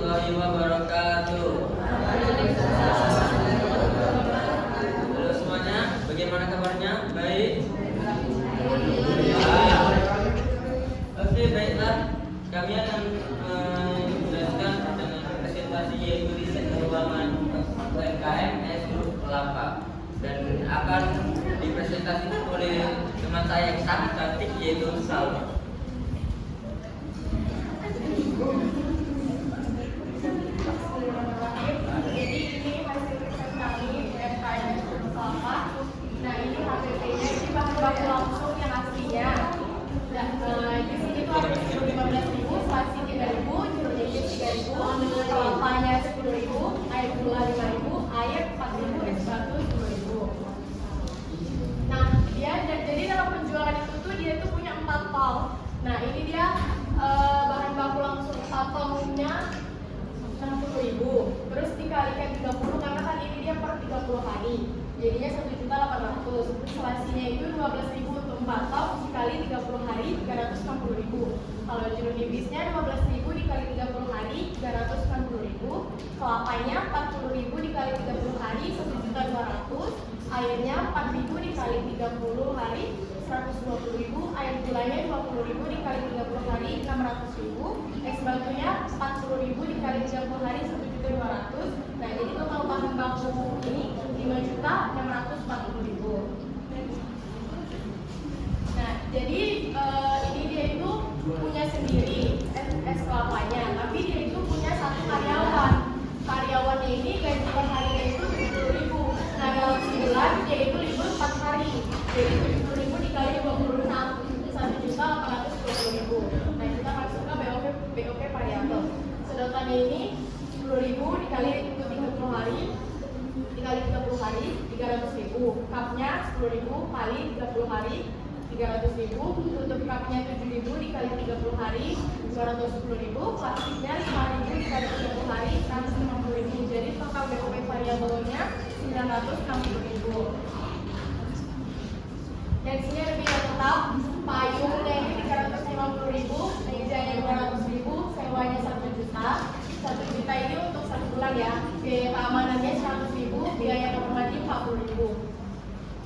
warahmatullahi wabarakatuh. Halo semuanya, bagaimana kabarnya? Baik? Oke, baiklah. Kami akan menjelaskan dengan presentasi yaitu riset pengembangan UMKM S Group Kelapa, dan akan dipresentasikan oleh teman saya yang sangat cantik yaitu Salma. Jadi ini hasil riset kami UMKM S Group Kelapa. Nah, ini HPP-nya, ini bahan baku langsung yang aslinya. Di sini tuh ada 15.000, spasi 3.000, jeruk nipis 3.000, kelapanya 10.000, air gula 5.000, air 4.000, ekstratus 10.000. Nah, jadi dalam penjualan itu tuh dia tuh punya 4 tol. Nah, ini dia bahan baku langsung tolnya 60.000, terus dikalikan 30 karena kan ini dia per 30 hari, jadinya 1.800.000. Inflasinya itu 12.000 untuk 4 tol dikali 30 hari 360.000. Kalau jeruk nipisnya 15.000 dikali 30 hari 360.000. Kelapanya 40.000 dikali 30 hari 1.200.000. Airnya 4.000 dikali 30 hari 120.000. Air gulanya 20.000 dikali 30 hari 600.000. Es batunya 40.000 dikali 30 hari 1.200.000. Nah, jadi total bahan baku ini 5.640.000. Nah, jadi ini dia itu punya sendiri es kelapanya, tapi dia itu punya satu karyawan. Karyawannya ini gaji per harinya itu 70.000. Nah, dalam sebulan dia itu libur 4 hari, jadi 70.000 dikali 26, 1.820.000. Nah, kita masuk ke BOP variabel. Sedotannya ini 10.000 dikali 30 hari dikali 30 hari 300.000. Cupnya 10.000 kali 30 hari 300.000. Tutup cupnya 7.000 dikali 30 hari 210.000. Plastiknya 5.000 dikali 30 hari 150.000. Jadi total BOP variabelnya 960.000. Dan sini ada biaya tetap. Payungnya ini 350.000, mejanya 200.000, sewanya 1 juta. 1 juta ini untuk 1 bulan ya. Biaya keamanannya 100.000, biaya kamar mandi 40.000.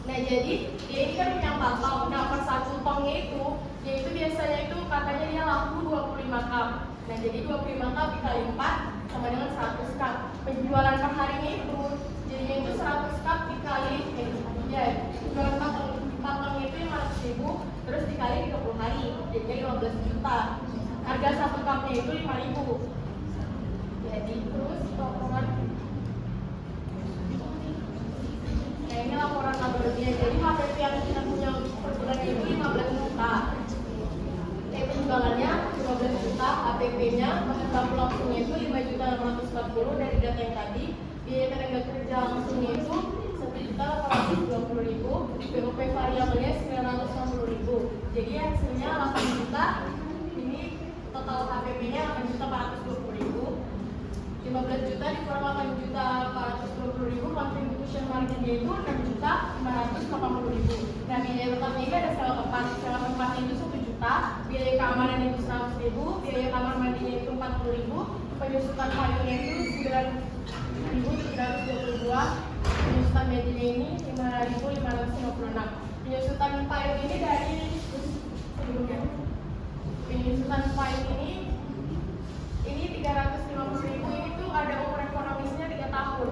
Nah, jadi dia ini kan punya 4 tong. Nah, per 1 tongnya itu, dia itu biasanya itu katanya dia laku 25 cup. Nah, jadi 25 cup dikali 4 sama dengan 100 cup. Penjualan per harinya itu, jadinya itu 100 cup dikali penjualan 4 tong itu 500.000, terus dikali 30 hari, jadinya 15 juta. Harga 1 cupnya itu 5.000. Jadi terus laporan. Nah, ini laporan labornya. Jadi HPP yang kita punya per bulan itu 15 juta. Penjualannya 15 juta, HPP-nya baku langsungnya itu 5.640 dari data yang tadi. Biaya tenaga kerja langsungnya itu 1.820.000. BOP variabelnya 960.000. Jadi hasilnya 8 juta. Ini total HPP-nya 8.420.000. 15 juta dikurang 8.420.000, contribution margin-nya itu 6.580.000. Nah, biaya tetapnya ini ada sewa tempat. Sewa tempatnya itu 1 juta, biaya keamanan itu 100.000, biaya kamar mandinya itu 40.000, penyusutan payungnya itu 9.722, penyusutan mejanya ini 5.556. Penyusutan payung ini dari sebelumnya. Penyusutan payung ini 350.000, ini tuh ada umur ekonomisnya 3 tahun.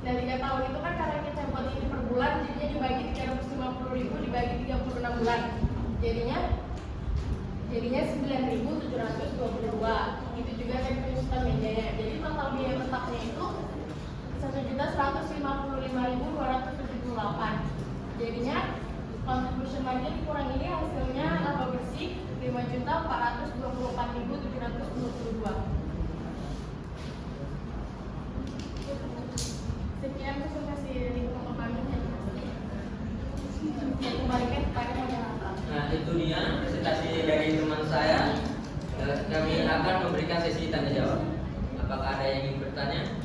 Dan 3 tahun itu kan karena kita buat ini per bulan, jadinya dibagi 350.000 dibagi 36 bulan. Jadinya 9.722. Itu juga dari penyusutan mejanya. Jadi total biaya tetapnya itu 1.155.278. Jadinya contribution margin kurang ini hasilnya laba bersih 5.424.722. Sekian presentasi dari kami. Saya kembalikan kepada moderator. Nah, itu dia presentasi dari teman saya. Kami akan memberikan sesi tanya jawab. Apakah ada yang ingin bertanya?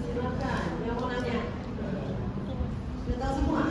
Silakan, yang mau nanya. Sudah tahu semua?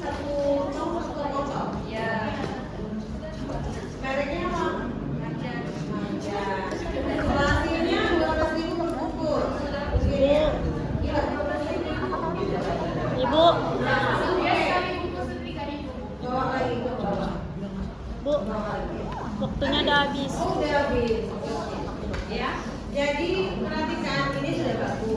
satu botol. Ya. Mereknya apa? Ada. Inflasinya 12.000 per bungkus. Gila. Ibu, Dia sekali bungkus 3.000. Bawa lagi ke bawah. Bu, waktunya udah habis. Oh, udah habis. Oke. Ya. Jadi perhatikan ini sudah bagus.